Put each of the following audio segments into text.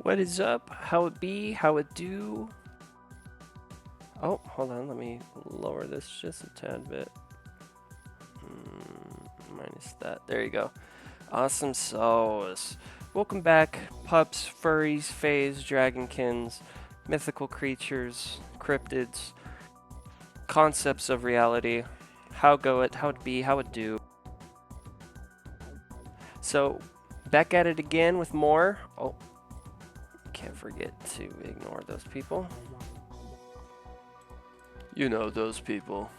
What is up? How it be? How it do? Oh, hold on. Let me lower this just a tad bit. Minus that. There you go. Awesome sauce. Welcome back, pups, furries, fays, dragonkins, mythical creatures, cryptids, concepts of reality. How go it? How it be? How it do? So, back at it again with more. Oh. Can't forget to ignore those people. You know those people.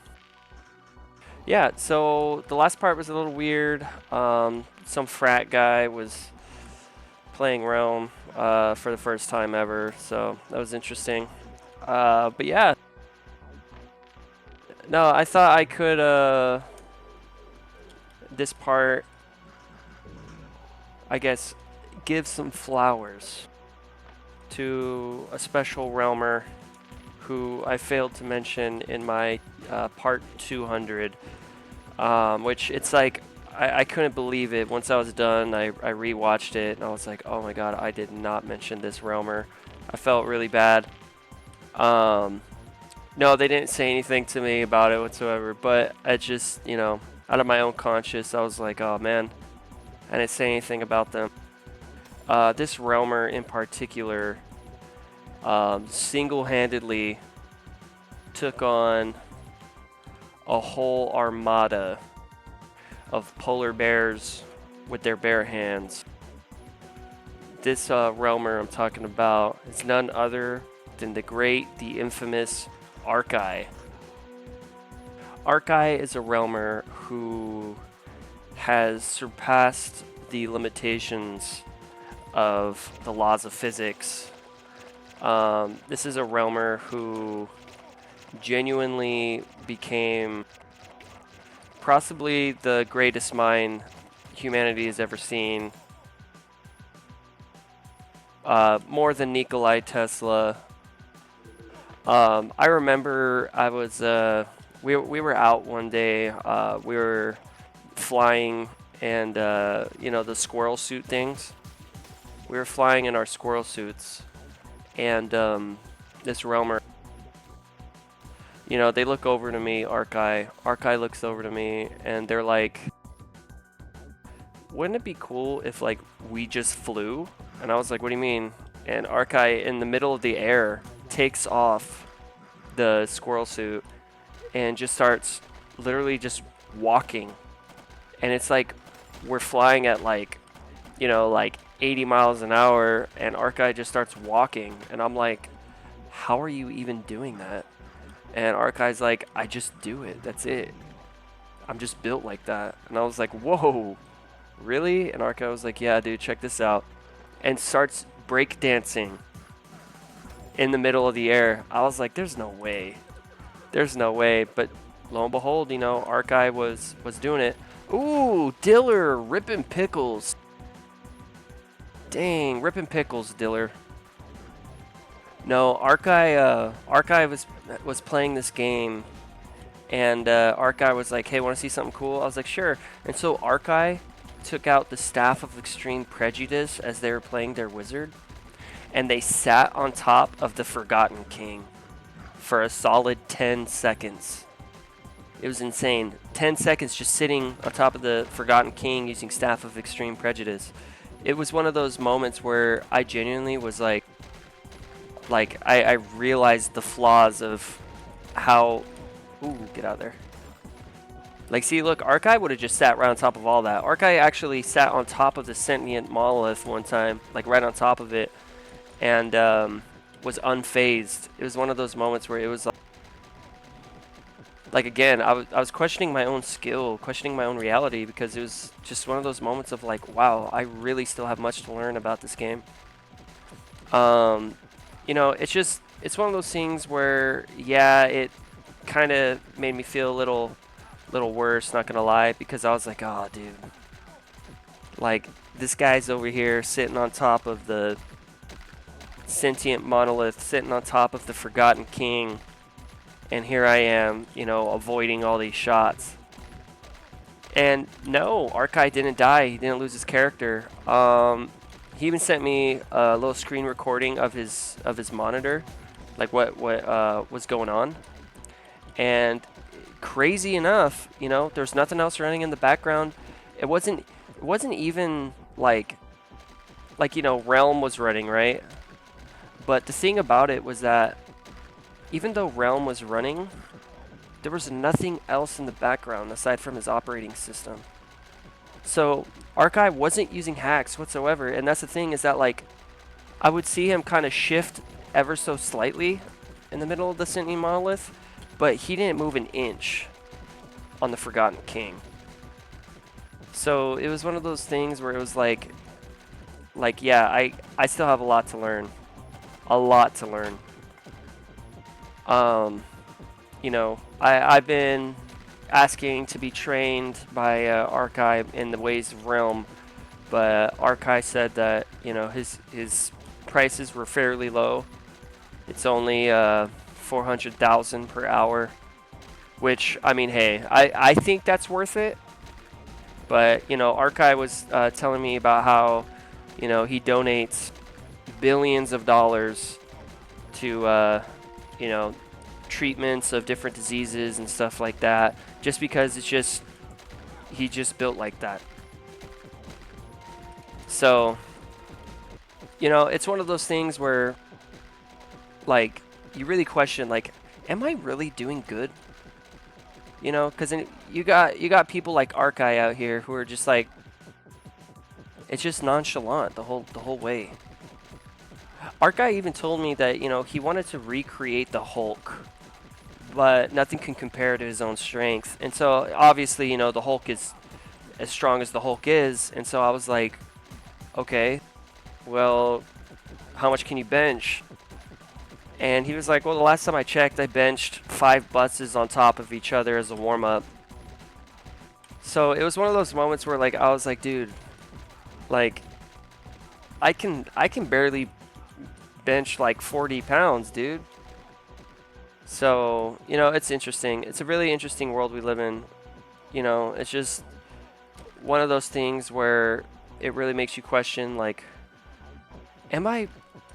Yeah, so the last part was a little weird. Some frat guy was playing Realm for the first time ever, so that was interesting. But yeah. No, I thought I could, this part, I guess, give some flowers to a special Realmer who I failed to mention in my part 200, which it's like, I couldn't believe it. Once I was done, I rewatched it, and I was like, oh my god, I did not mention this Realmer. I felt really bad. No, they didn't say anything to me about it whatsoever, but I just, you know, out of my own conscience, I was like, oh man, I didn't say anything about them. This Realmer in particular single-handedly took on a whole armada of polar bears with their bare hands. This Realmer I'm talking about is none other than the infamous Arkeye. Arkeye is a Realmer who has surpassed the limitations of the laws of physics. This is a Realmer who genuinely became possibly the greatest mind humanity has ever seen. More than Nikola Tesla. I remember I was we were out one day. We were flying, and you know, the squirrel suit things. We were flying in our squirrel suits, and this Realmer, you know, they look over to me, Arkeye looks over to me, and they're like, wouldn't it be cool if, like, we just flew? And I was like, what do you mean? And Arkeye, in the middle of the air, takes off the squirrel suit and just starts literally just walking. And it's like we're flying at, like, you know, like 80 miles an hour, and Arkeye just starts walking, and I'm like, how are you even doing that? And Arkeye's like, I just do it, that's it, I'm just built like that. And I was like, whoa, really? And Arkeye was like, yeah dude, check this out, and starts breakdancing in the middle of the air. I was like, there's no way, but lo and behold, you know, Arkeye was doing it. Ooh, Diller ripping pickles. Dang, ripping pickles, Diller. No, Arkeye was playing this game, and Arkeye was like, hey, want to see something cool? I was like, sure. And so Arkeye took out the Staff of Extreme Prejudice as they were playing their wizard, and they sat on top of the Forgotten King for a solid 10 seconds. It was insane. 10 seconds just sitting on top of the Forgotten King using Staff of Extreme Prejudice. It was one of those moments where I genuinely was like I realized the flaws of how, ooh, get out there. Like, see, look, Arkeye would have just sat right on top of all that. Arkeye actually sat on top of the sentient monolith one time, like right on top of it, and was unfazed. It was one of those moments where it was like again, I was questioning my own skill, questioning my own reality, because it was just one of those moments of like, wow, I really still have much to learn about this game. You know, it's one of those things where, yeah, it kind of made me feel a little worse, not gonna lie, because I was like, oh dude, like, this guy's over here sitting on top of the sentient monolith, sitting on top of the Forgotten King, and here I am, you know, avoiding all these shots. And no, Arkeye didn't die. He didn't lose his character. he even sent me a little screen recording of his monitor, like what was going on. And crazy enough, you know, there's nothing else running in the background. It wasn't even like you know, Realm was running, right? But the thing about it was that even though Realm was running, there was nothing else in the background aside from his operating system. So Arkeye wasn't using hacks whatsoever, and that's the thing, is that like I would see him kind of shift ever so slightly in the middle of the Sentient Monolith, but he didn't move an inch on the Forgotten King. So it was one of those things where it was like yeah, I still have a lot to learn. A lot to learn. You know, I've been asking to be trained by Arkeye in the ways of Realm, but Arkeye said that, you know, his prices were fairly low. It's only 400,000 per hour, which, I mean, hey, I think that's worth it. But, you know, Arkeye was telling me about how, you know, he donates billions of dollars to, you know, treatments of different diseases and stuff like that, just because it's just, he just built like that. So, you know, it's one of those things where, like, you really question, like, am I really doing good? You know, because you got people like Arkeye out here who are just like, it's just nonchalant the whole way. Arkeye even told me that, you know, he wanted to recreate the Hulk, but nothing can compare to his own strength. And so obviously, you know, the Hulk is as strong as the Hulk is, and so I was like, okay, well, how much can you bench? And he was like, well, the last time I checked, I benched 5 buses on top of each other as a warm-up. So it was one of those moments where, like, I was like, dude, like, I can barely bench like 40 pounds, dude. So, you know, it's interesting. It's a really interesting world we live in. You know, it's just one of those things where it really makes you question, like, am I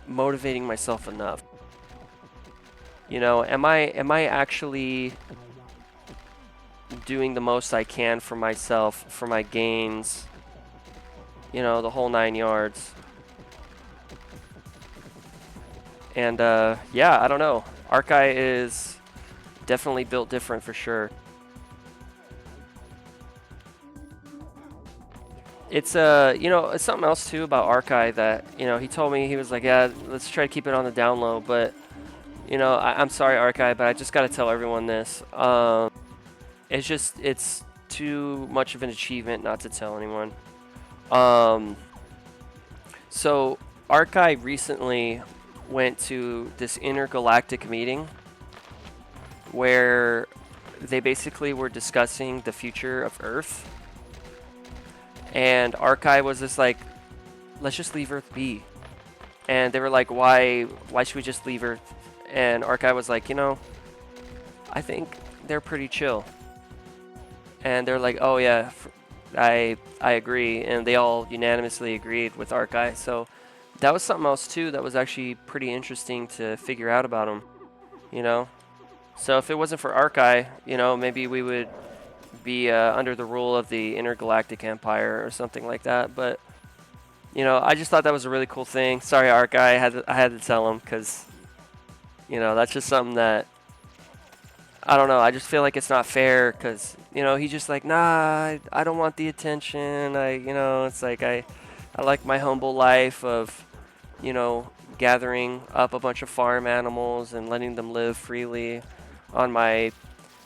motivating myself enough? You know, am I actually doing the most I can for myself, for my gains, you know, the whole 9 yards. And yeah, I don't know. Arkeye is definitely built different for sure. It's you know, it's something else too about Arkeye that, you know, he told me, he was like, yeah, let's try to keep it on the down low, but you know, I'm sorry, Arkeye, but I just got to tell everyone this. It's too much of an achievement not to tell anyone. So Arkeye recently went to this intergalactic meeting where they basically were discussing the future of Earth. And Arkeye was just like, let's just leave Earth be. And they were like, why should we just leave Earth? And Arkeye was like, you know, I think they're pretty chill. And they're like, oh yeah, I agree. And they all unanimously agreed with Arkeye. So that was something else too that was actually pretty interesting to figure out about him, you know. So if it wasn't for Arkeye, you know, maybe we would be under the rule of the Intergalactic Empire or something like that. But you know, I just thought that was a really cool thing. Sorry, Arkeye, I had to tell him because, you know, that's just something that, I don't know, I just feel like it's not fair because, you know, he's just like, nah, I don't want the attention. You know, it's like I like my humble life of, you know, gathering up a bunch of farm animals and letting them live freely on my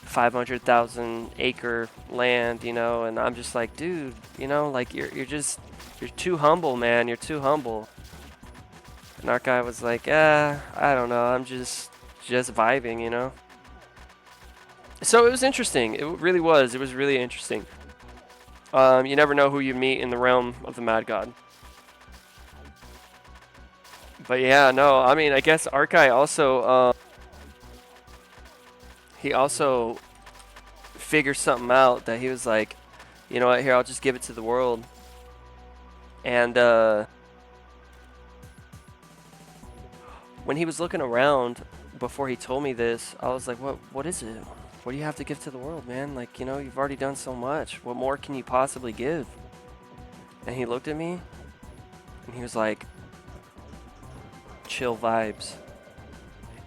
500,000 acre land, you know. And I'm just like, dude, you know, like you're too humble, man. You're too humble. And our guy was like, I don't know, I'm just vibing, you know. So it was interesting. It really was. It was really interesting. You never know who you meet in the realm of the Mad God. But yeah, no, I mean, I guess Arkeye also, he also figured something out that he was like, you know what, here, I'll just give it to the world. And when he was looking around before he told me this, I was like, what is it? What do you have to give to the world, man? Like, you know, you've already done so much. What more can you possibly give? And he looked at me and he was like, chill vibes.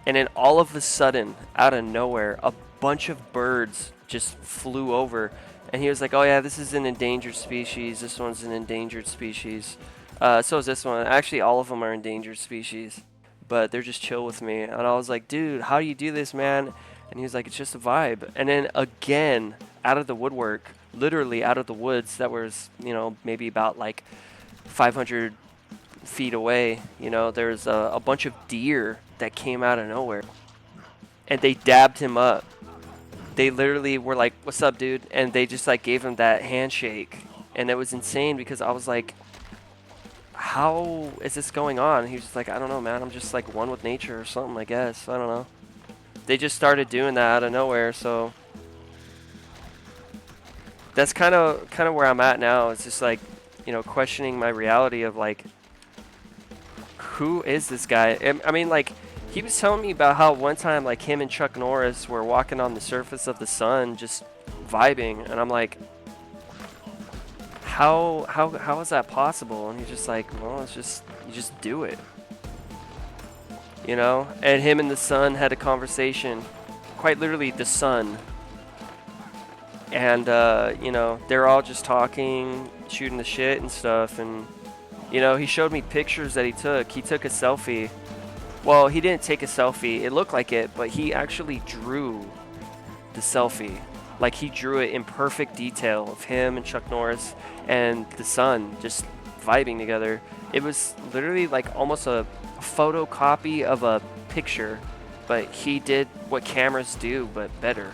And then all of a sudden, out of nowhere, a bunch of birds just flew over. And he was like, oh yeah, this is an endangered species. This one's an endangered species. So is this one. Actually, all of them are endangered species. But they're just chill with me. And I was like, dude, how do you do this, man? And he was like, it's just a vibe. And then again, out of the woodwork, literally out of the woods that was, you know, maybe about like 500 feet away, you know, there's a bunch of deer that came out of nowhere. And they dabbed him up. They literally were like, what's up, dude? And they just like gave him that handshake. And it was insane because I was like, how is this going on? And he was just like, I don't know, man. I'm just like one with nature or something, I guess. I don't know. They just started doing that out of nowhere, so that's kind of where I'm at now. It's just like, you know, questioning my reality of like, who is this guy? I mean, like, he was telling me about how one time, like, him and Chuck Norris were walking on the surface of the sun, just vibing, and I'm like, how is that possible? And he's just like, well, it's just, you just do it, you know? And him and the sun had a conversation, quite literally the sun, and you know, they're all just talking, shooting the shit and stuff, and you know, he showed me pictures that he took. He took a selfie. Well, he didn't take a selfie. It looked like it, but he actually drew the selfie. Like, he drew it in perfect detail of him and Chuck Norris and the sun just vibing together. It was literally like almost a photocopy of a picture, but he did what cameras do, but better.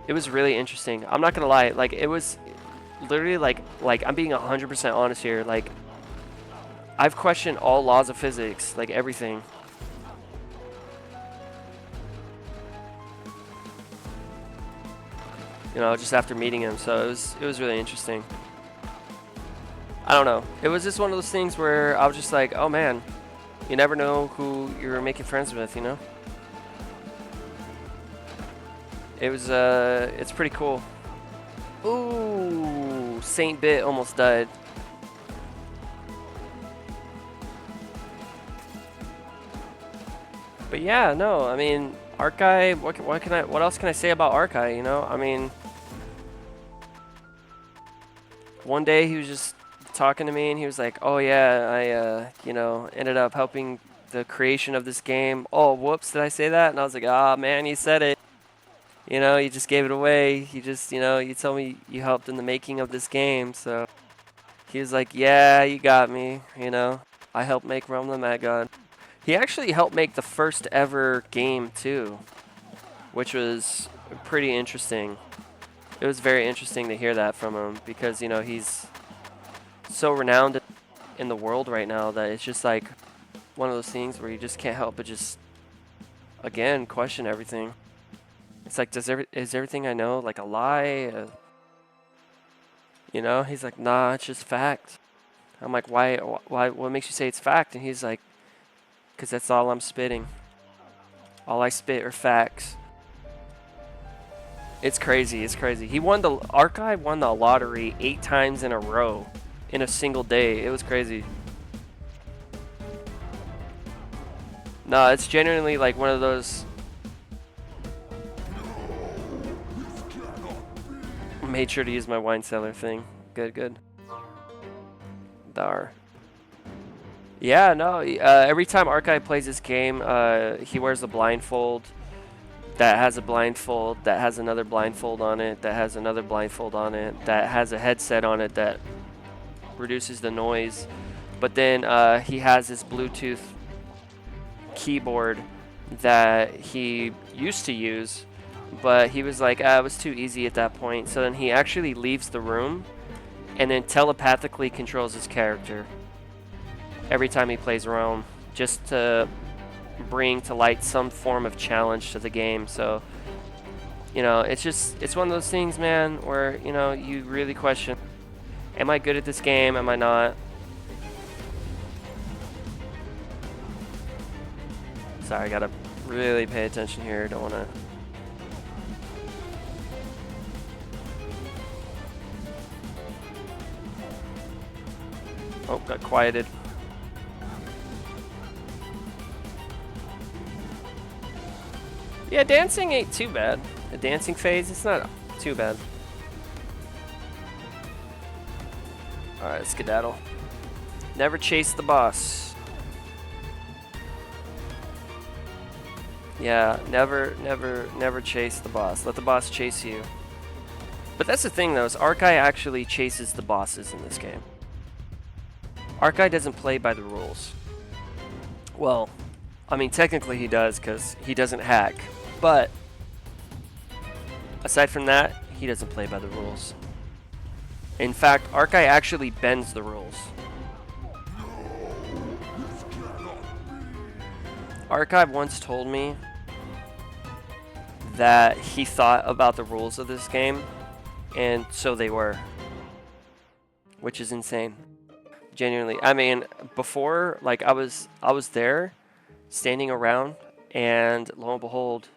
It was really interesting. I'm not gonna lie. Like, it was literally like I'm being 100% honest here. Like, I've questioned all laws of physics, like everything. You know, just after meeting him, so it was really interesting. I don't know. It was just one of those things where I was just like, oh man, you never know who you're making friends with, you know? It was it's pretty cool. Ooh, Saint Bit almost died. But yeah, no, I mean, Arkeye, what else can I say about Arkeye, you know? I mean, one day he was just talking to me and he was like, oh yeah, I, you know, ended up helping the creation of this game. Oh, whoops, did I say that? And I was like, ah, man, you said it. You know, you just gave it away. You just, you know, you told me you helped in the making of this game, so. He was like, yeah, you got me, you know. I helped make Realm the Mad God. He actually helped make the first ever game, too, which was pretty interesting. It was very interesting to hear that from him because, you know, he's so renowned in the world right now that it's just like one of those things where you just can't help but just, again, question everything. It's like, is everything I know like a lie? You know, he's like, nah, it's just fact. I'm like, why, what makes you say it's fact? And he's like, because that's all I'm spitting. All I spit are facts. It's crazy, it's crazy. Arkeye won the lottery 8 times in a row in a single day. It was crazy. No, it's genuinely like one of those. Made sure to use my wine cellar thing. Good, good. Dar. Yeah, no. Every time Arkeye plays this game, he wears a blindfold that has a blindfold that has another blindfold on it that has another blindfold on it that has a headset on it that reduces the noise. But then he has this Bluetooth keyboard that he used to use, but he was like, it was too easy at that point. So then he actually leaves the room and then telepathically controls his character every time he plays Realm, just to bring to light some form of challenge to the game. So, you know, it's one of those things, man, where, you know, you really question, am I good at this game? Am I not? Sorry, I gotta really pay attention here. Don't wanna. Oh, got quieted. Yeah, dancing ain't too bad. The dancing phase, it's not too bad. Alright, skedaddle. Never chase the boss. Yeah, never chase the boss. Let the boss chase you. But that's the thing though, is Arkeye actually chases the bosses in this game. Arkeye doesn't play by the rules. Well, I mean technically he does because he doesn't hack. But aside from that, he doesn't play by the rules. In fact, Arkeye actually bends the rules. Arkeye once told me that he thought about the rules of this game, and so they were. Which is insane. Genuinely. I mean, before, like, I was there, standing around, and lo and behold,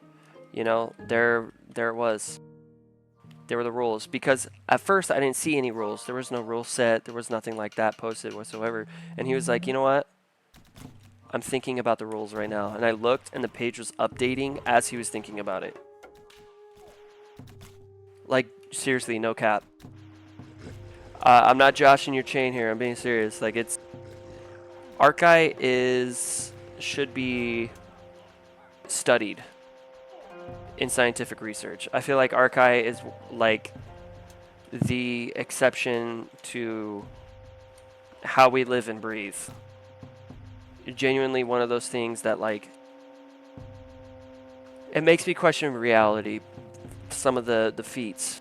you know, there it was. There were the rules. Because at first, I didn't see any rules. There was no rule set. There was nothing like that posted whatsoever. And he was like, you know what? I'm thinking about the rules right now. And I looked, and the page was updating as he was thinking about it. Like, seriously, no cap. I'm not joshing your chain here. I'm being serious. Like, it's... Arkeye should be studied in scientific research. I feel like Arkeye is, like, the exception to how we live and breathe. Genuinely one of those things that, like... It makes me question reality. Some of the feats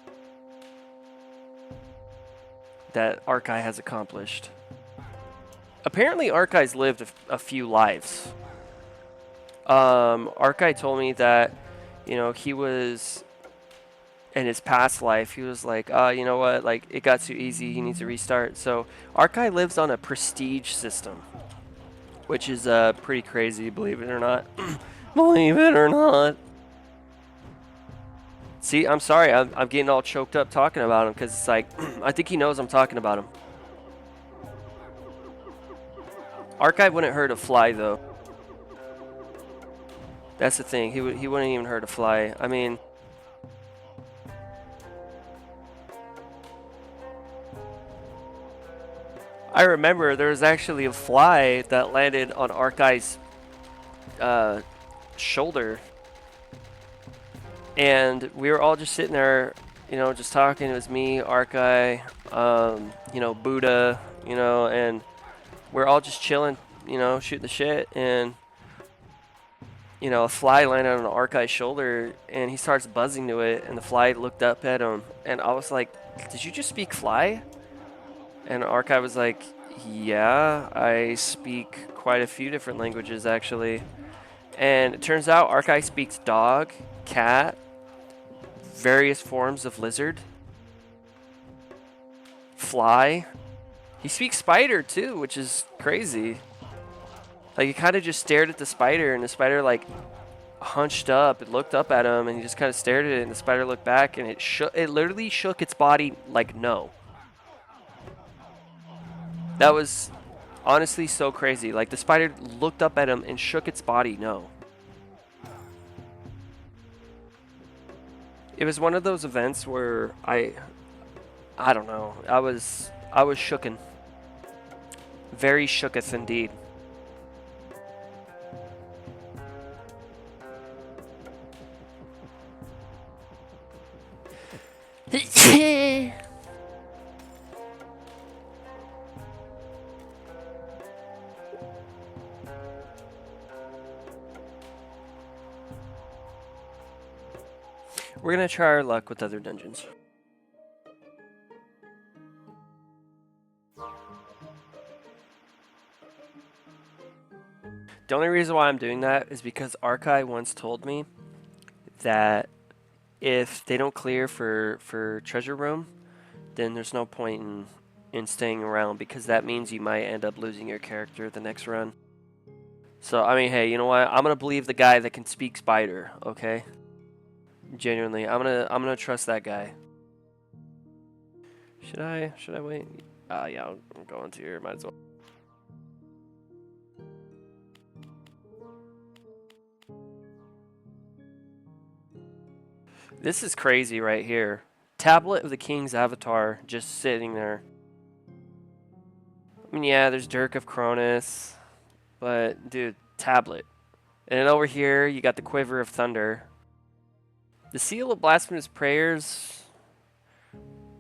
that Arkeye has accomplished. Apparently Arkeye's lived a few lives. Arkeye told me that, you know, he was, in his past life, he was like, you know what, like, it got too easy, he needs to restart. So Arkeye lives on a prestige system, which is pretty crazy, believe it or not. Believe it or not. See, I'm sorry, I'm getting all choked up talking about him because it's like, I think he knows I'm talking about him. Arkeye wouldn't hurt a fly, though. That's the thing, he wouldn't even hurt a fly. I mean... I remember there was actually a fly that landed on Arkeye's shoulder. And we were all just sitting there, you know, just talking. It was me, Arkeye, you know, Buddha, you know, and we're all just chilling, you know, shooting the shit. And, you know, a fly landed on Arkeye's shoulder, and he starts buzzing to it, and the fly looked up at him. And I was like, did you just speak fly? And Arkeye was like, yeah, I speak quite a few different languages, actually. And it turns out Arkeye speaks dog, cat, various forms of lizard, fly. He speaks spider too, which is crazy. Like, he kind of just stared at the spider, and the spider, like, hunched up. It looked up at him, and he just kind of stared at it, and the spider looked back, and it literally shook its body like no. That was honestly so crazy. Like, the spider looked up at him and shook its body no. It was one of those events where I don't know. I was shooken. Very shooketh indeed. We're gonna try our luck with other dungeons. The only reason why I'm doing that is because Arkeye once told me that if they don't clear for treasure room, then there's no point in staying around, because that means you might end up losing your character the next run. So, I mean, hey, you know what? I'm going to believe the guy that can speak spider, okay? Genuinely. I'm gonna trust that guy. Should I wait? Yeah, I'm going to here. Might as well. This is crazy right here. Tablet of the King's avatar just sitting there. I mean, yeah, there's Dirk of Cronus, but dude, tablet. And then over here, you got the Quiver of Thunder. The Seal of Blasphemous Prayers.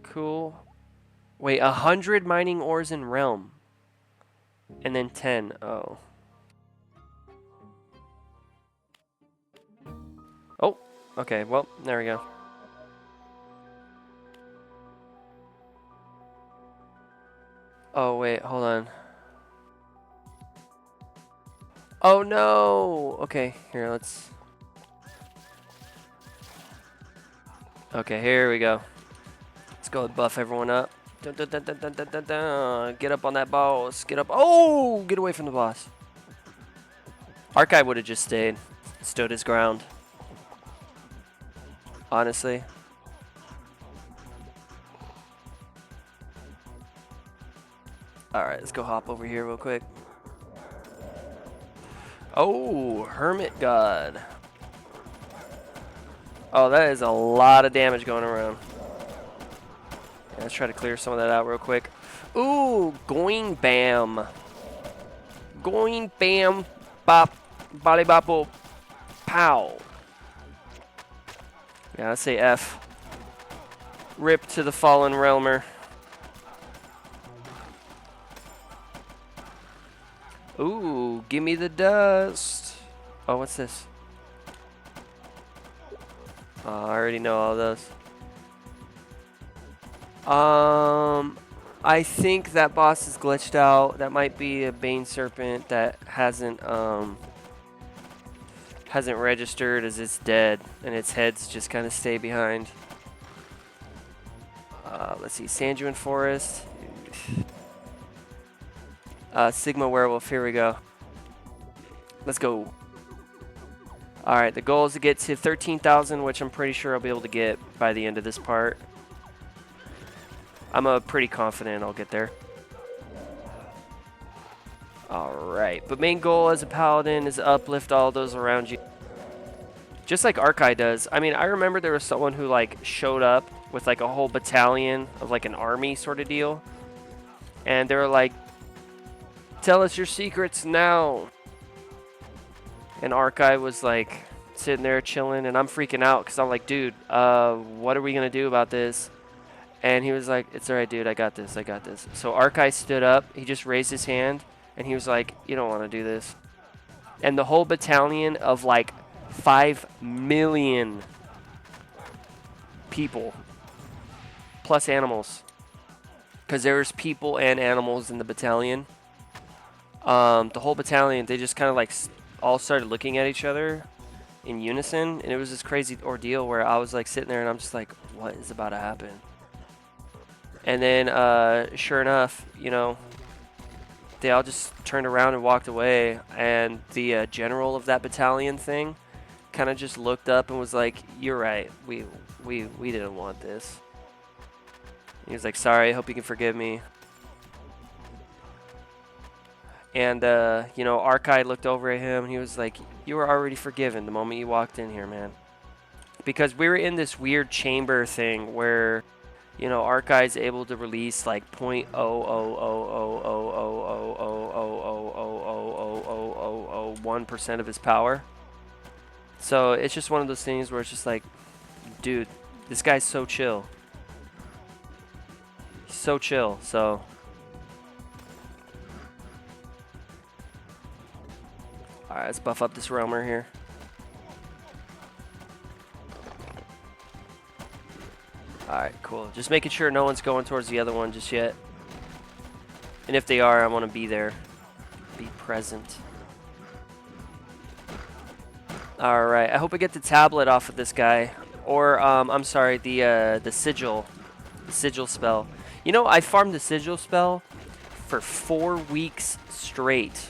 Cool. Wait, 100 mining ores in Realm. And then 10. Oh. Oh, okay. Well, there we go. Oh, wait. Hold on. Oh, no. Okay, here, let's... Okay, here we go. Let's go buff everyone up. Dun, dun, dun, dun, dun, dun, dun, dun. Get up on that boss. Get up. Oh, get away from the boss. Arkeye would have just stayed. Stood his ground. Honestly. Alright, let's go hop over here real quick. Oh, Hermit God. Oh, that is a lot of damage going around. Yeah, let's try to clear some of that out real quick. Ooh, going bam. Going bam, bop, bali boppo, pow. Yeah, let's say F. Rip to the fallen Realmer. Ooh, give me the dust. Oh, what's this? Oh, I already know all those. I think that boss is glitched out. That might be a Bane Serpent that hasn't registered as it's dead, and its heads just kind of stay behind. Let's see, Sanduin Forest. Sigma Werewolf, here we go. Let's go. Alright, the goal is to get to 13,000, which I'm pretty sure I'll be able to get by the end of this part. I'm pretty confident I'll get there. Alright, but main goal as a Paladin is to uplift all those around you. Just like Arkeye does. I mean, I remember there was someone who like showed up with like a whole battalion of like an army sort of deal. And they were like, tell us your secrets now. And Arkeye was like sitting there chilling, and I'm freaking out because I'm like, dude, what are we going to do about this? And he was like, it's all right, dude, I got this, I got this. So Arkeye stood up, he just raised his hand, and he was like, you don't want to do this. And the whole battalion of like 5 million people, plus animals, because there's people and animals in the battalion. The whole battalion, they just kind of like all started looking at each other in unison, and it was this crazy ordeal where I was like sitting there and I'm just like, what is about to happen? And then sure enough, you know, they all just turned around and walked away, and the general of that battalion thing kind of just looked up and was like, you're right, we didn't want this. He was like, sorry, I hope you can forgive me. And, you know, Arkeye looked over at him, and he was like, you were already forgiven the moment you walked in here, man. Because we were in this weird chamber thing where, you know, Arkeye's able to release like 0.000000000000001% of his power. So it's just one of those things where it's just like, dude, this guy's so chill. He's so chill, so... Alright, let's buff up this Realmer here. Alright, cool. Just making sure no one's going towards the other one just yet. And if they are, I want to be there. Be present. Alright, I hope I get the tablet off of this guy. Or, I'm sorry, the sigil. The sigil spell. You know, I farmed the sigil spell for 4 weeks straight.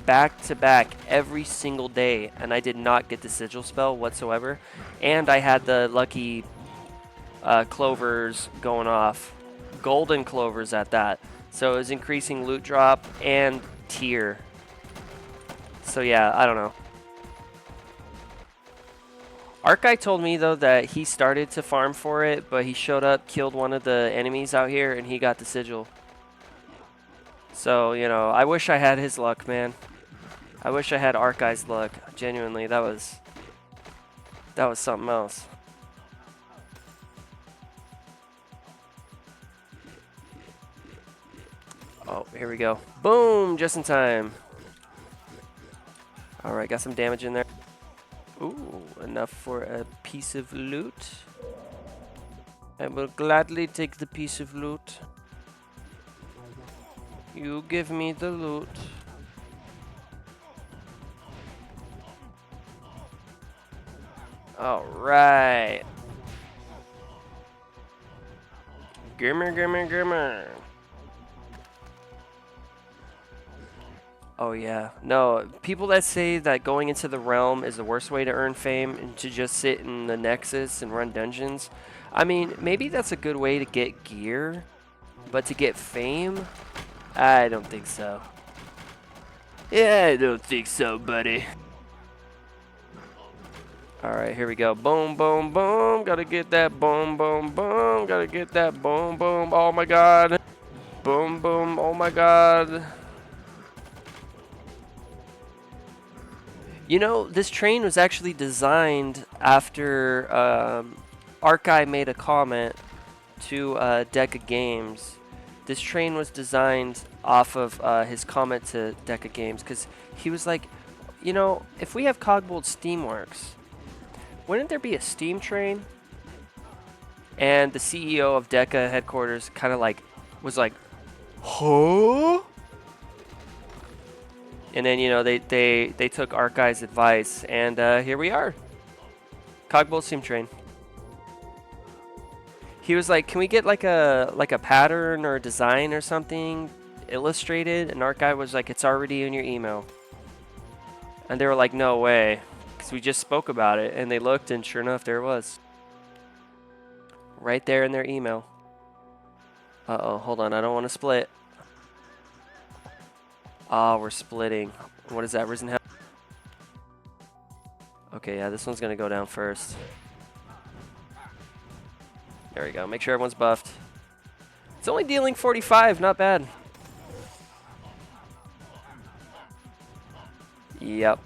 back to back every single day, and I did not get the sigil spell whatsoever. And I had the lucky clovers going off, golden clovers at that. So it was increasing loot drop and tier. So yeah, I don't know. Arkeye told me though that he started to farm for it, but he showed up, killed one of the enemies out here, and he got the sigil. So, you know, I wish I had his luck, man. I wish I had Arkeye's luck. Genuinely, that was something else. Oh, here we go. Boom, just in time. All right, got some damage in there. Ooh, enough for a piece of loot. I will gladly take the piece of loot. You give me the loot. All right. Gimmer, gimmer, gimmer. Oh yeah, no, people that say that going into the realm is the worst way to earn fame and to just sit in the Nexus and run dungeons. I mean, maybe that's a good way to get gear, but to get fame, I don't think so. Yeah, I don't think so, buddy. Alright, here we go. Boom, boom, boom. Gotta get that boom, boom, boom. Gotta get that boom, boom. Oh my god. Boom, boom. Oh my god. You know, this train was actually designed after Arkeye made a comment to Deca-Games. This train was designed off of his comment to Deca-Games because he was like, you know, if we have Cogbold Steamworks, wouldn't there be a steam train? And the CEO of Deca headquarters kind of like was like, huh? And then, you know, they took Arkeye's advice, and here we are. Cogbolt Steam Train. He was like, can we get like a pattern or a design or something illustrated? And Arkeye was like, it's already in your email. And they were like, no way. Because we just spoke about it. And they looked, and sure enough, there it was. Right there in their email. Uh-oh, hold on. I don't want to split. Oh, we're splitting. What is that, Risen Hell? Okay, yeah, this one's going to go down first. There we go. Make sure everyone's buffed. It's only dealing 45. Not bad. Yep.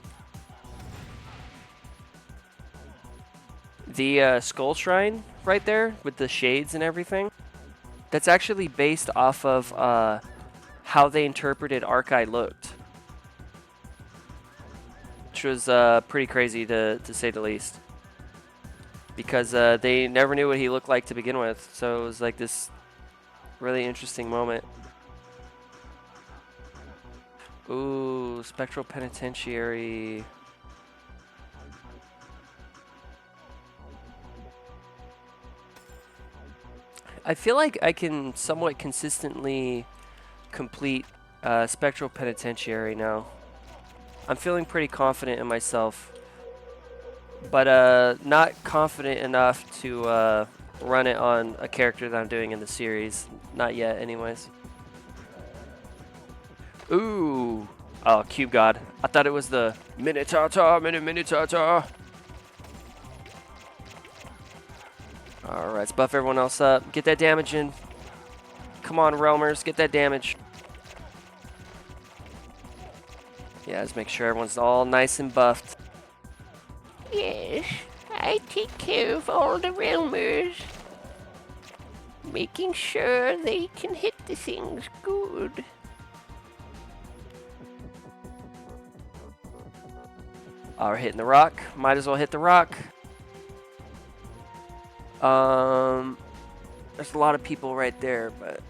The Skull Shrine right there with the shades and everything, that's actually based off of how they interpreted Arkeye looked. Which was pretty crazy to say the least. Because they never knew what he looked like to begin with. So it was like this really interesting moment. Ooh, Spectral Penitentiary. I feel like I can somewhat consistently complete Spectral Penitentiary now. I'm feeling pretty confident in myself, but not confident enough to run it on a character that I'm doing in the series. Not yet, anyways. Ooh. Oh, Cube God. I thought it was the Minitata, Minitata. Alright, let's buff everyone else up. Get that damage in. Come on, Realmers, get that damage. Yeah, let's make sure everyone's all nice and buffed. Yes, I take care of all the Realmers. Making sure they can hit the things good. Oh, we're hitting the rock. Might as well hit the rock. There's a lot of people right there, but...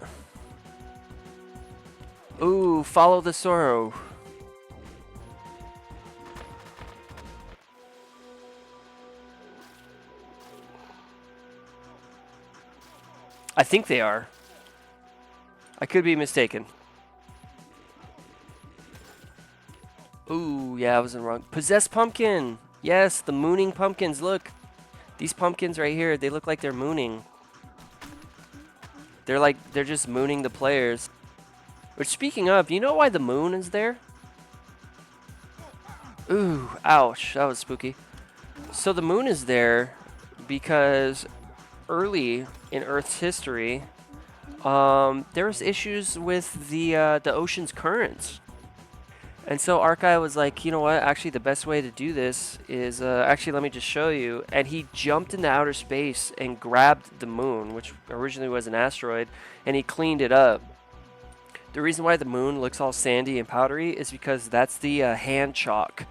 Ooh, follow the sorrow. I think they are. I could be mistaken. Ooh, yeah, I was in the wrong. Possessed pumpkin. Yes, the mooning pumpkins. Look, these pumpkins right here. They look like they're mooning. They're just mooning the players. Which, speaking of, you know why the moon is there? Ooh, ouch, that was spooky. So the moon is there because early in Earth's history, there was issues with the ocean's currents. And so Arkeye was like, you know what, actually the best way to do this is, actually let me just show you. And he jumped into outer space and grabbed the moon, which originally was an asteroid, and he cleaned it up. The reason why the moon looks all sandy and powdery is because that's the hand chalk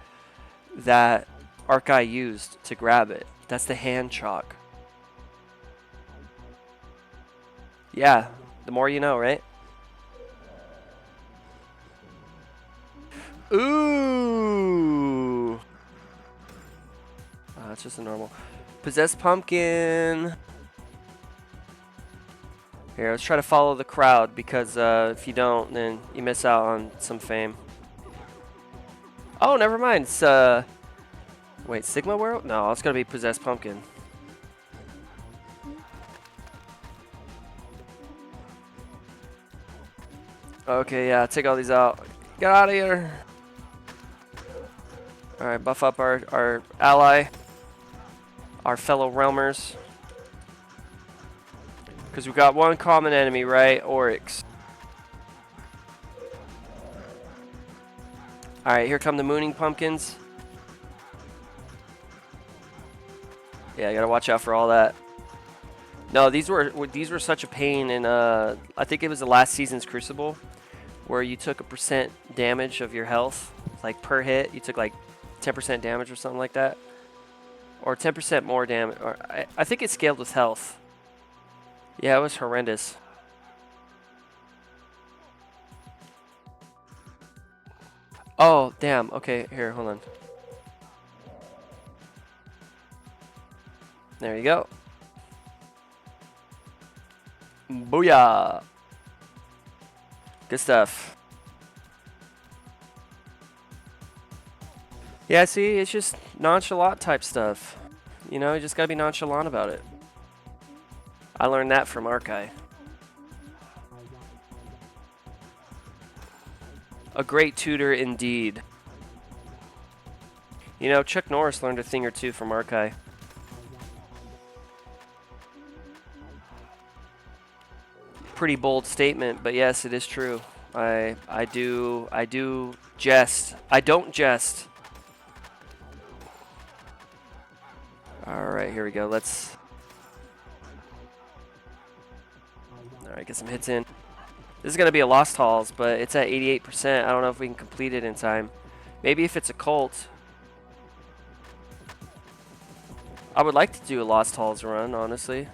that Arkeye used to grab it. That's the hand chalk. Yeah, the more you know, right? Ooh! Oh, that's just a normal. Possessed pumpkin! Here, let's try to follow the crowd, because if you don't, then you miss out on some fame. Oh, never mind. It's, wait, Sigma World? No, it's gonna be Possessed Pumpkin. Okay, yeah, take all these out. Get out of here! Alright, buff up our ally. Our fellow Realmers. Because we've got one common enemy, right? Oryx. Alright, here come the mooning pumpkins. Yeah, I gotta watch out for all that. No, these were such a pain in I think it was the last season's Crucible, where you took a % damage of your health, like per hit. You took like 10% damage or something like that, or 10% more damage. Or I think it scaled with health. Yeah, it was horrendous. Oh, damn. Okay, here, hold on. There you go. Booyah! Good stuff. Yeah, see, it's just nonchalant type stuff. You know, you just gotta be nonchalant about it. I learned that from Arkeye. A great tutor indeed. You know, Chuck Norris learned a thing or two from Arkeye. Pretty bold statement, but yes, it is true. I do jest. I don't jest. Alright, here we go. Let's... Alright, get some hits in. This is going to be a Lost Halls, but it's at 88%. I don't know if we can complete it in time. Maybe if it's a cult. I would like to do a Lost Halls run, honestly.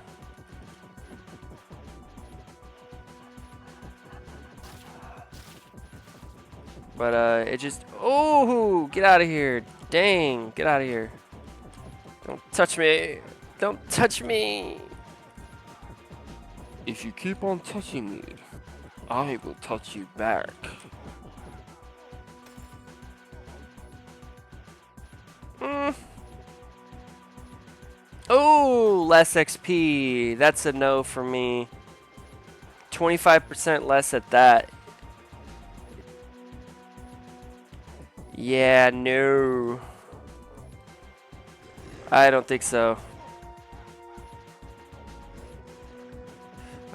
But it just... Oh! Get out of here. Dang. Get out of here. Don't touch me. Don't touch me. If you keep on touching me, I will touch you back. Oh, less XP. That's a no for me. 25% less at that. Yeah, no. I don't think so.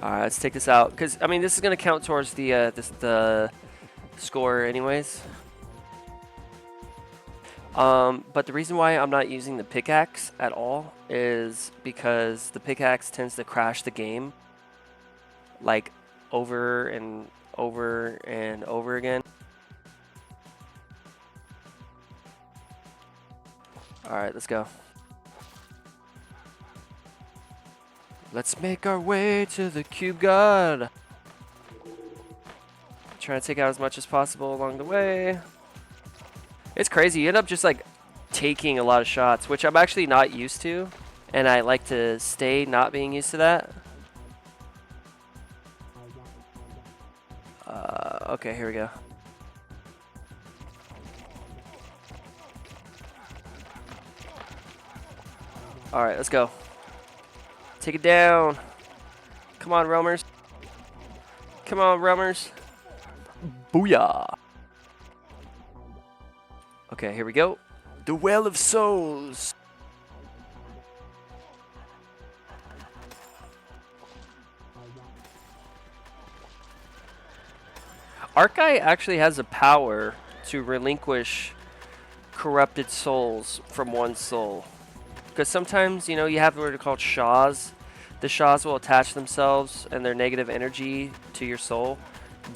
Alright, let's take this out. Because, I mean, this is going to count towards the, the score anyways. But the reason why I'm not using the pickaxe at all is because the pickaxe tends to crash the game. Like, over and over and over again. Alright, let's go. Let's make our way to the Cube God. Trying to take out as much as possible along the way. It's crazy. You end up just like taking a lot of shots, which I'm actually not used to. And I like to stay not being used to that. Okay, here we go. Alright, let's go. Take it down. Come on, roamers. Come on, roamers. Booyah. Okay, here we go. The Well of Souls. Arkeye actually has a power to relinquish corrupted souls from one soul. Because sometimes, you know, you have what are called Shahs. The Shahs will attach themselves and their negative energy to your soul.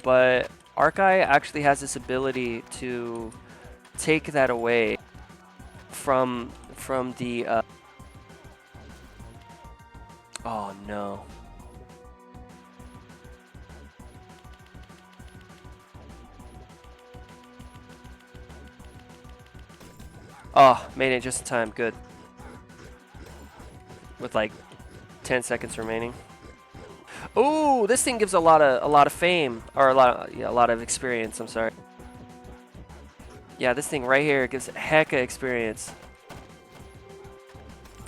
But Arkeye actually has this ability to take that away from the... Oh, no. Oh, made it just in time. Good. With like 10 seconds remaining. Ooh, this thing gives a lot of fame or a lot of experience. I'm sorry. Yeah, this thing right here gives a heck of experience.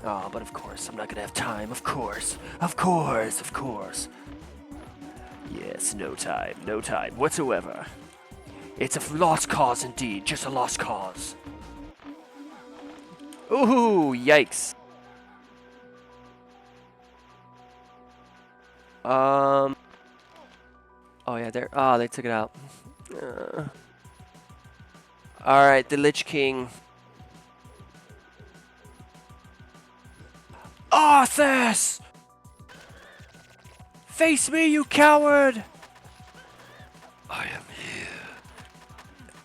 Oh, but of course I'm not gonna have time. Of course. Yes, no time whatsoever. It's a lost cause indeed, just a lost cause. Ooh, yikes. Oh yeah, they took it out. Alright, the Lich King. Arthas! Face me, you coward! I am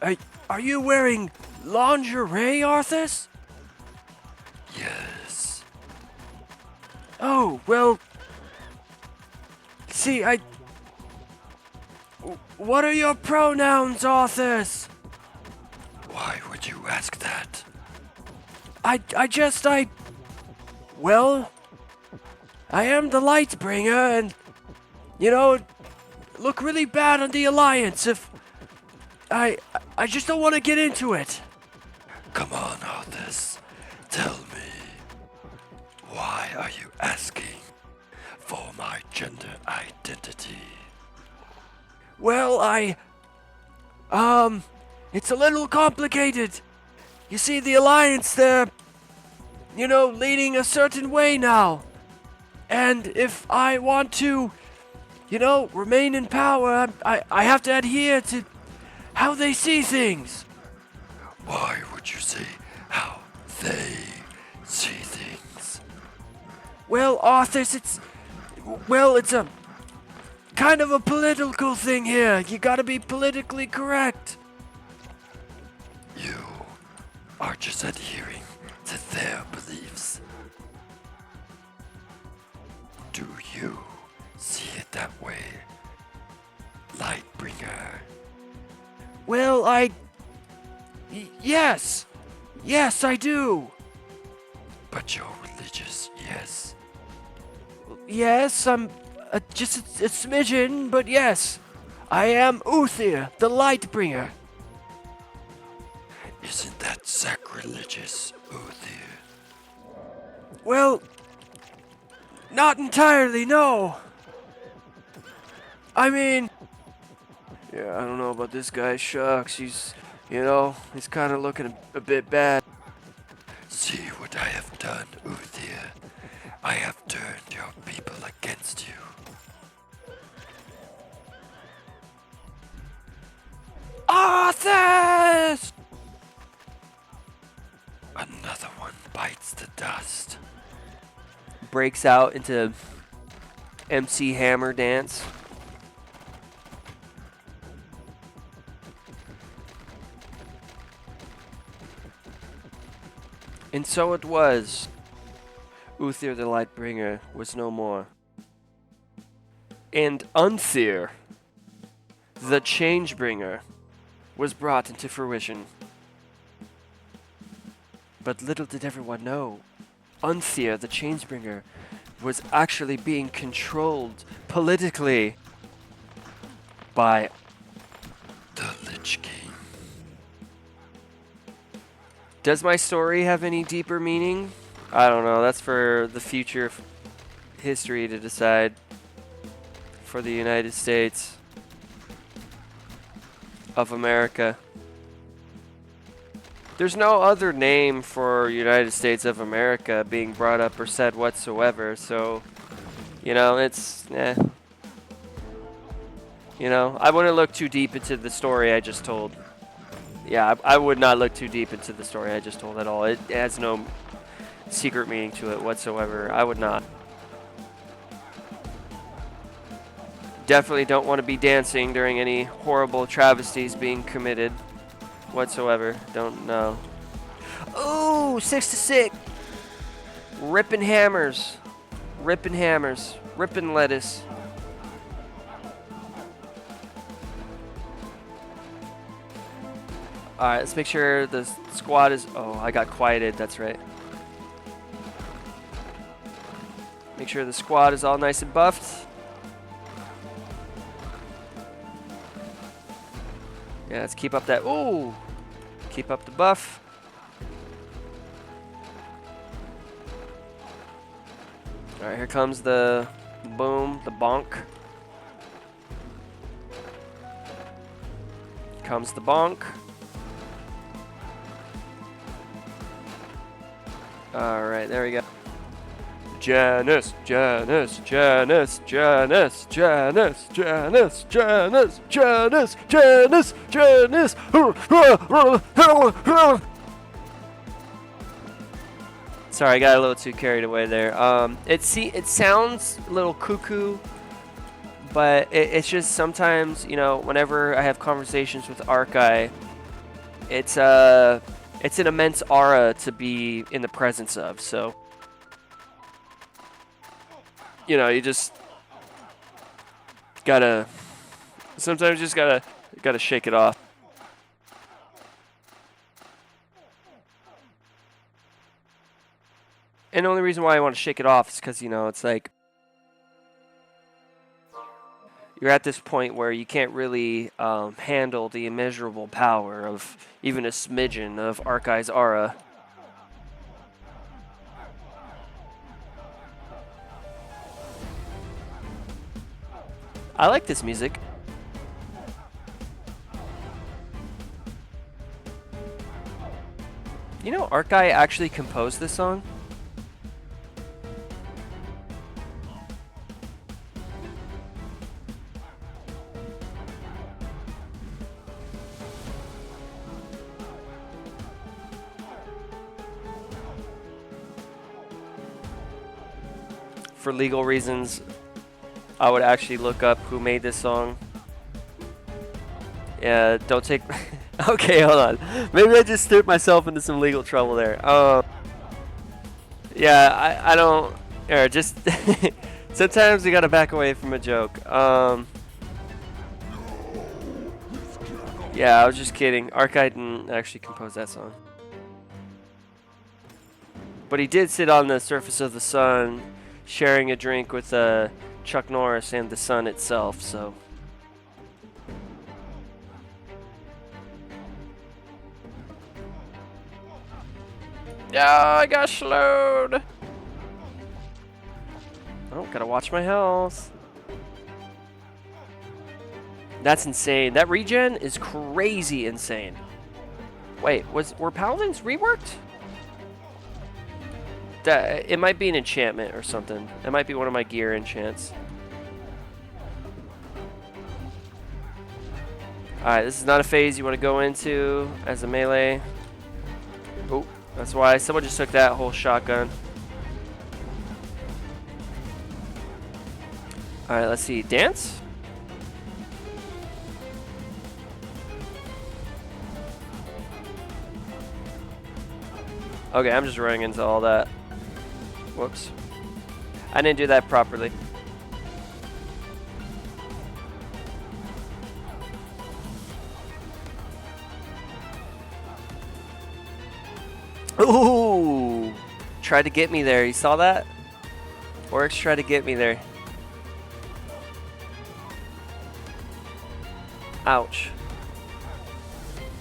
here. Are you wearing lingerie, Arthas? Yes. Oh, well... See, What are your pronouns, Arthas? Why would you ask that? Well, I am the Lightbringer, and, you know, look really bad on the Alliance if... I just don't want to get into it. Come on, Arthas. Tell me, why are you asking for my gender identity? Well, it's a little complicated. You see, the Alliance, they're, you know, leading a certain way now. And if I want to, you know, remain in power, I have to adhere to how they see things. Why would you say how they see things? Well, Arthas, it's a kind of a political thing here. You gotta be politically correct. You are just adhering to their beliefs. Do you see it that way, Lightbringer? Well, yes, I do. But you're religious, yes? Yes, I'm just a smidgen, but yes. I am Uthir, the Lightbringer. Isn't that sacrilegious, Uthir? Well, not entirely, no. I mean... Yeah, I don't know about this guy, Shucks. He's kind of looking a bit bad. See what I have done, Uthir. I have turned your people against you. Arthas! Another one bites the dust. Breaks out into MC Hammer dance. And so it was. Uthir the Lightbringer was no more. And Unthir, the Changebringer, was brought into fruition. But little did everyone know, Unthir the Changebringer was actually being controlled politically by the Lich King. Does my story have any deeper meaning? I don't know. That's for the future history to decide for the United States of America. There's no other name for United States of America being brought up or said whatsoever, so, you know, it's, You know, I wouldn't look too deep into the story I just told. Yeah, I would not look too deep into the story I just told at all. It has no secret meaning to it whatsoever. I would not. Definitely don't want to be dancing during any horrible travesties being committed whatsoever. Don't know. Ooh, 6-6. Ripping hammers. Ripping hammers. Ripping lettuce. Alright, let's make sure the squad is... Oh, I got quieted. That's right. Make sure the squad is all nice and buffed. Yeah, let's keep up that... Ooh! Keep up the buff. Alright, here comes the boom, the bonk. Comes the bonk. Alright, there we go. Janice, Janice, Janice, Janice, Janice, Janice, Janice, Janice, Janice, Janice. Sorry, I got a little too carried away there. It sounds a little cuckoo, but it's just sometimes, you know, whenever I have conversations with Arkeye, it's an immense aura to be in the presence of, so, you know, you just gotta, sometimes you just gotta shake it off. And the only reason why I want to shake it off is because, you know, it's like, you're at this point where you can't really handle the immeasurable power of even a smidgen of Arkeye's aura. I like this music. You know, Arkeye actually composed this song? For legal reasons, I would actually look up who made this song. Yeah, don't take... Okay, hold on. Maybe I just steered myself into some legal trouble there. Yeah, I don't... just... Sometimes you gotta back away from a joke. Yeah, I was just kidding. Arkeye didn't actually compose that song. But he did sit on the surface of the sun, sharing a drink with Chuck Norris and the sun itself, so... Yeah, I got slowed! Oh, gotta watch my health. That's insane. That regen is crazy insane. Wait, were Paladins reworked? It might be an enchantment or something. It might be one of my gear enchants. Alright, this is not a phase you want to go into as a melee. Oh, that's why someone just took that whole shotgun. Alright, let's see. Dance? Okay, I'm just running into all that. Whoops. I didn't do that properly. Ooh! Tried to get me there. You saw that? Oryx tried to get me there. Ouch.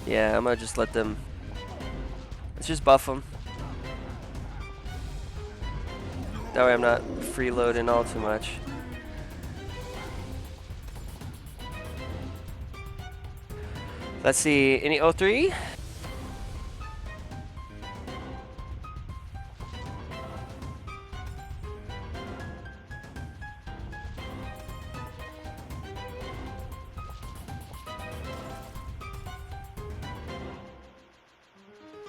Yeah, I'm gonna just let them... Let's just buff them. That way I'm not freeloading all too much. Let's see, any O3?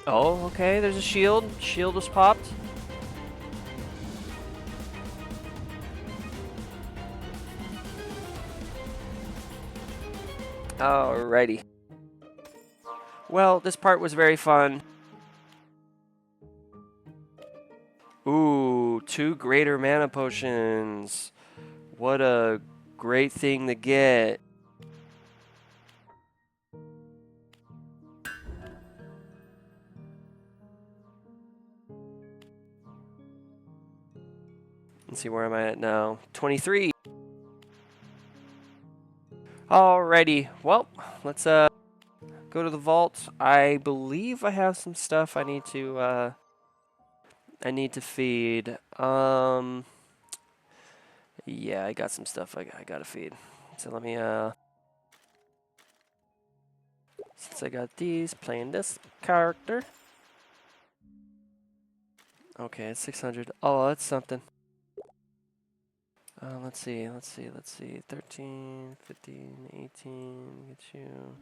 Oh, okay, there's a shield. Shield was popped. Alrighty. Well, this part was very fun. Ooh, 2 greater mana potions. What a great thing to get. Let's see, where am I at now? 23. Alrighty, well, let's go to the vault. I believe I have some stuff I need to feed. Yeah, I got some stuff I gotta feed. So let me since I got these, playing this character. Okay, it's 600. Oh, that's something. Let's see. 13, 15, 18, get you.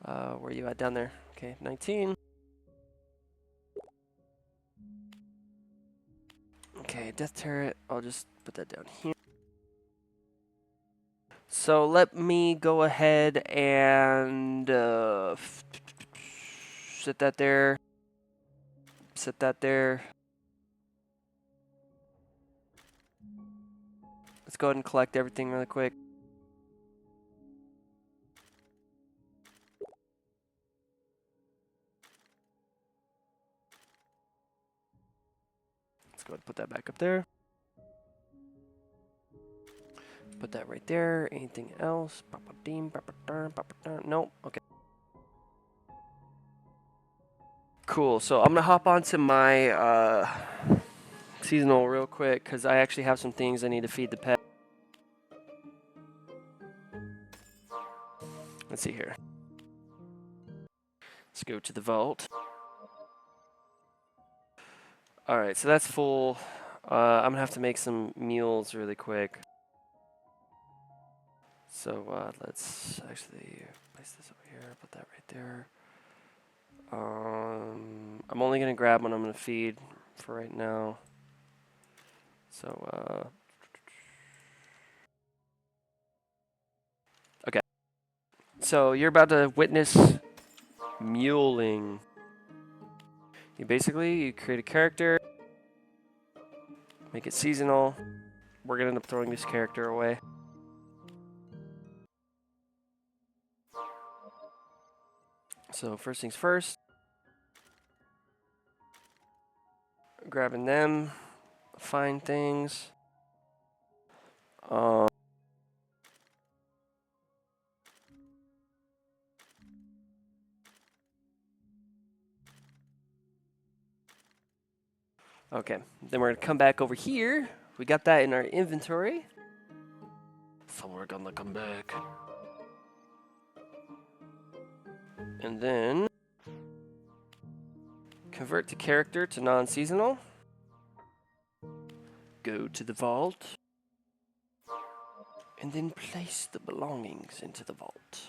Where are you at? Down there. Okay, 19. Okay, death turret. I'll just put that down here. So let me go ahead and set that there. Set that there. Let's go ahead and collect everything really quick. Let's go ahead and put that back up there. Put that right there. Anything else? Nope. Okay. Cool. So I'm gonna hop onto my seasonal real quick because I actually have some things I need to feed the pet. Let's see here. Let's go to the vault. All right, so that's full. I'm gonna have to make some mules really quick. So let's actually place this over here. Put that right there. I'm only gonna grab what I'm gonna feed for right now. So okay. So you're about to witness muling. You create a character, make it seasonal. We're gonna end up throwing this character away. So first things first, grabbing them, find things. Okay, then we're gonna come back over here. We got that in our inventory. So we're gonna come back. And then convert the character to non-seasonal. Go to the vault. And then place the belongings into the vault.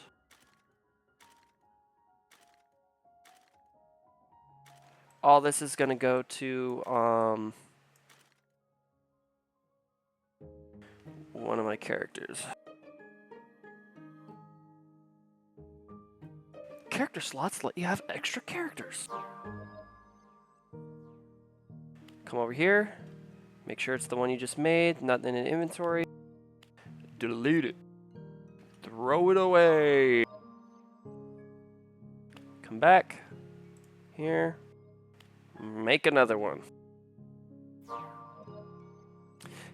All this is gonna go to one of my characters. Character slots let you have extra characters. Come over here. Make sure it's the one you just made, not in an inventory. Delete it. Throw it away. Come back. Here. Make another one.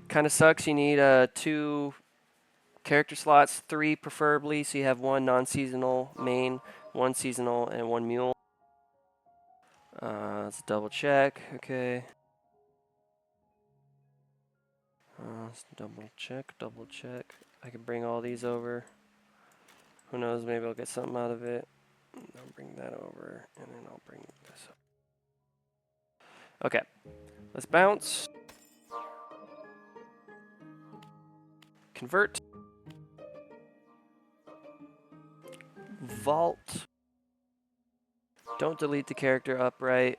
Kind of sucks. You need 2 character slots, 3 preferably, so you have 1 non-seasonal main, 1 seasonal, and 1 mule. Let's double check. Okay. Let's double check. I can bring all these over. Who knows, maybe I'll get something out of it. I'll bring that over, and then I'll bring this up. Okay, let's bounce. Convert. Vault. Don't delete the character upright.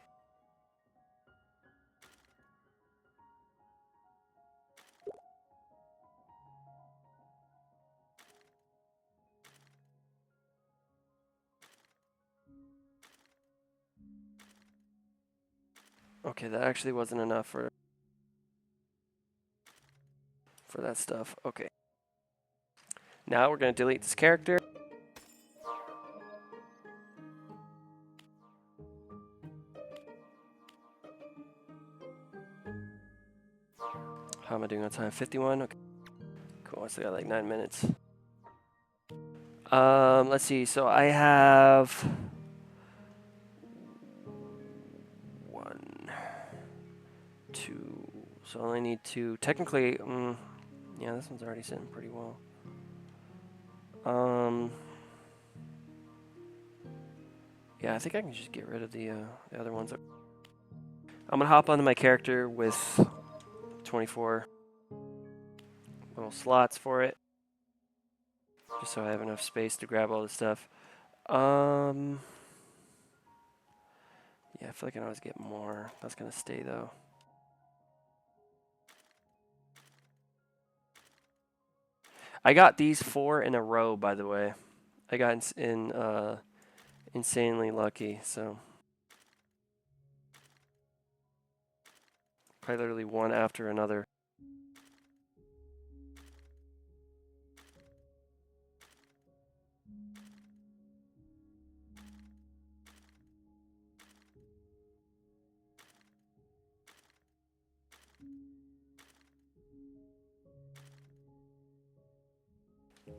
Okay, that actually wasn't enough for that stuff. Okay. Now we're going to delete this character. How am I doing on time? 51? Okay. Cool, I still got like 9 minutes. Let's see. So I have 1, 2. So I only need 2. Technically, yeah, this one's already sitting pretty well. Yeah, I think I can just get rid of the other ones. I'm gonna hop onto my character with 24 little slots for it, just so I have enough space to grab all this stuff. Yeah, I feel like I can always get more. That's gonna stay though. I got these 4 in a row, by the way. I got insanely lucky, so quite literally one after another.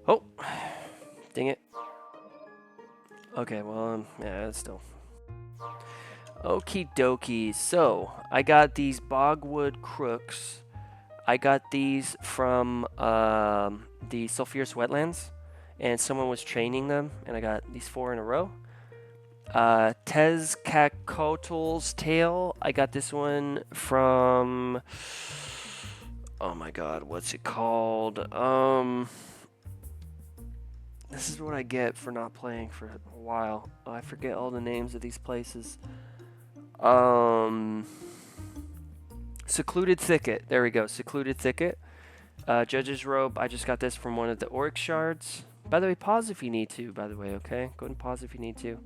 Oh, dang it. Okay, well, yeah, it's still. Okie dokie. So, I got these Bogwood Crooks. I got these from the Sulphurous Wetlands, and someone was training them, and I got these 4 in a row. Tezcacotl's Tail. I got this one from. Oh my god, what's it called? This is what I get for not playing for a while. Oh, I forget all the names of these places. Secluded Thicket. There we go. Secluded Thicket. Judge's Robe. I just got this from one of the Oryx Shards. By the way, pause if you need to, by the way, okay? Go ahead and pause if you need to.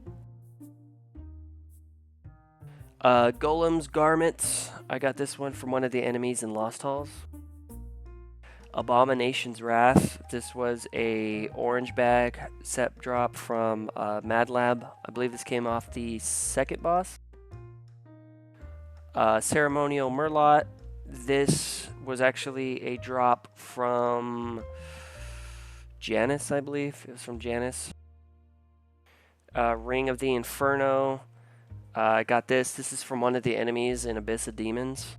Golem's Garments. I got this one from one of the enemies in Lost Halls. Abomination's Wrath. This was a orange bag set drop from Mad Lab. I believe this came off the second boss. Ceremonial Murlot. This was actually a drop from Janus, I believe. It was from Janus. Ring of the Inferno. I got this. This is from one of the enemies in Abyss of Demons.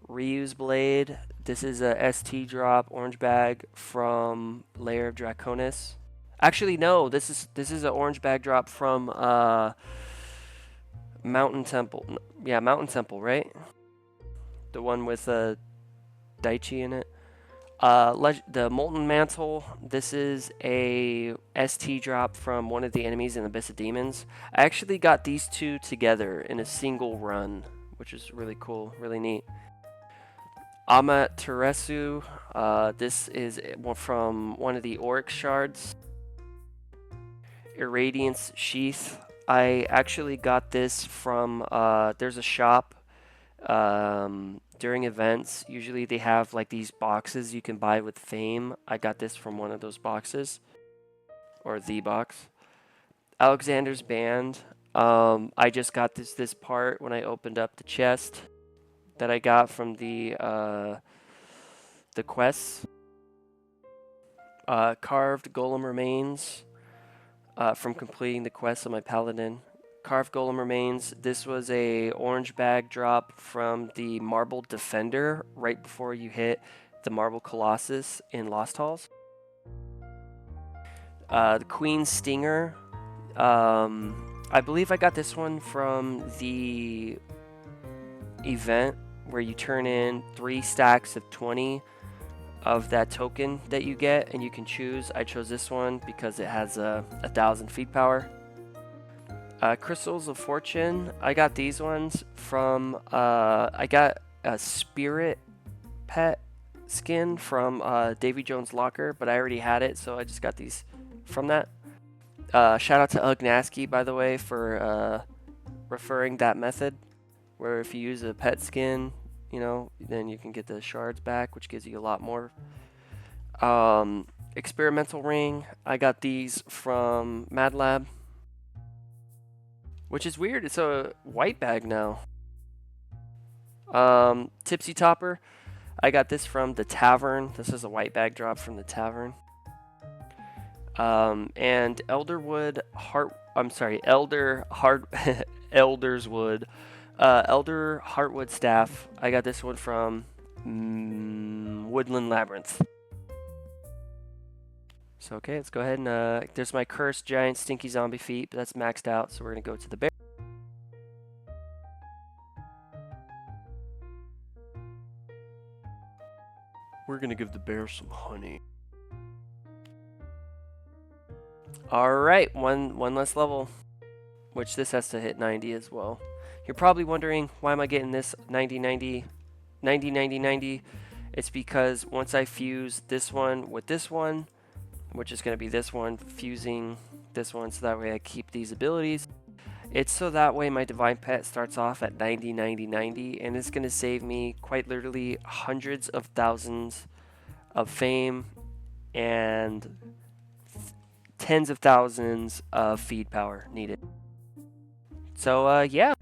Reuse Blade. This is a ST drop, orange bag from Lair of Draconis. Actually, no. This is an orange bag drop from Mountain Temple. Yeah, Mountain Temple, right? The one with Daichi in it. The Molten Mantle. This is a ST drop from one of the enemies in Abyss of Demons. I actually got these 2 together in a single run, which is really cool, really neat. Amaterasu. This is from one of the Oryx Shards. Irradiance Sheath. I actually got this from, there's a shop during events. Usually they have like these boxes you can buy with fame. I got this from one of those boxes, or the box. Alexander's Band. I just got this part when I opened up the chest that I got from the quests. Carved Golem Remains from completing the quest on my Paladin. Carved Golem Remains. This was a orange bag drop from the Marble Defender right before you hit the Marble Colossus in Lost Halls. The Queen Stinger. I believe I got this one from the event where you turn in 3 stacks of 20 of that token that you get, and you can choose. I chose this one because it has 1,000 feed power. Crystals of Fortune. I got these ones from, I got a Spirit Pet skin from Davy Jones' Locker, but I already had it, so I just got these from that. Shout out to Ugnaski, by the way, for referring that method, where if you use a pet skin, you know, then you can get the shards back, which gives you a lot more. Experimental Ring. I got these from Mad Lab, which is weird. It's a white bag now. Tipsy Topper. I got this from the Tavern. This is a white bag drop from the Tavern. And Elderwood Elder's Wood. Elder Heartwood Staff. I got this one from Woodland Labyrinth. So okay, let's go ahead and there's my cursed giant stinky zombie feet, but that's maxed out, so we're gonna go to the bear. We're gonna give the bear some honey. Alright, one less level, which this has to hit 90 as well. You're probably wondering, why am I getting this 90, 90, 90, 90, 90? It's because once I fuse this one with this one, which is going to be this one, fusing this one so that way I keep these abilities, it's so that way my Divine Pet starts off at 90, 90, 90, and it's going to save me quite literally hundreds of thousands of fame and tens of thousands of feed power needed. So yeah,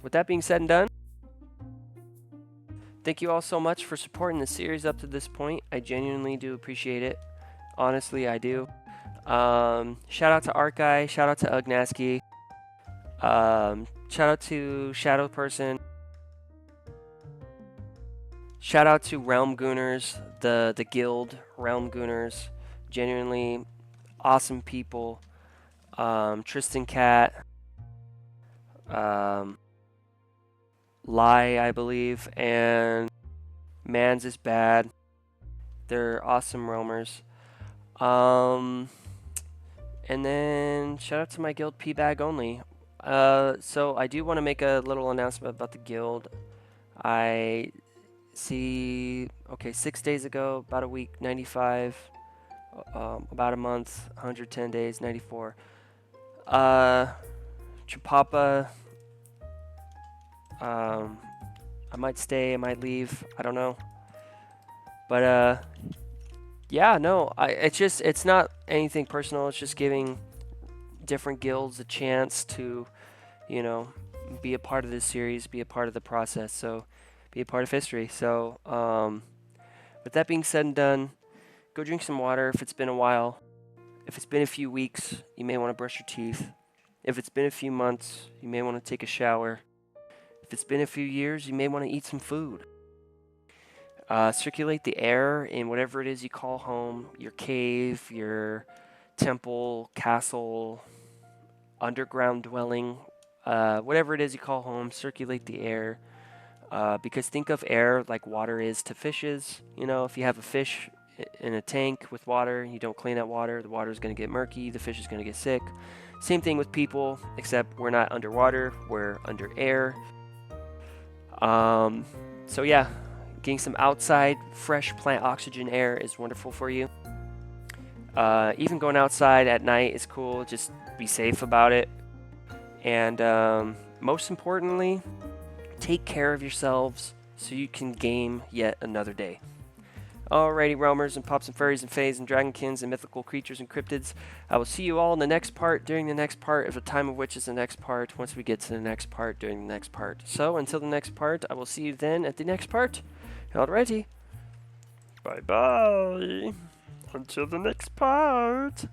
with that being said and done, thank you all so much for supporting the series up to this point. I genuinely do appreciate it. Honestly, I do. Shout out to Arkeye, shout out to Ugnaski, shout out to Shadow Person, shout out to Realm Gooners, the guild Realm Gooners, genuinely awesome people. Tristan Cat, Lie, I believe, and Mans is Bad. They're awesome Realmers. And then shout out to my guild P-Bag Only. So I do want to make a little announcement about the guild. I see, okay, 6 days ago, about a week, 95, about a month, 110 days, 94. Chupapa, I might stay, I might leave, I don't know. But, yeah, no, it's not anything personal. It's just giving different guilds a chance to, you know, be a part of this series, be a part of the process, so be a part of history. So, with that being said and done, go drink some water if it's been a while. If it's been a few weeks, you may want to brush your teeth. If it's been a few months, you may want to take a shower. If it's been a few years, you may want to eat some food. Circulate the air in whatever it is you call home, your cave, your temple, castle, underground dwelling, whatever it is you call home, circulate the air. Because think of air like water is to fishes. You know, if you have a fish in a tank with water, you don't clean that water, the water is going to get murky, the fish is going to get sick. Same thing with people, except we're not underwater, we're under air. So yeah. Getting some outside, fresh plant oxygen air is wonderful for you. Even going outside at night is cool. Just be safe about it. And most importantly, take care of yourselves so you can game yet another day. Alrighty, Realmers and Pops and Furries and Fays and Dragonkins and mythical creatures and cryptids. I will see you all in the next part, during the next part, of the time of which is the next part, once we get to the next part, during the next part. So, until the next part, I will see you then at the next part. Alrighty. Bye-bye. Until the next part.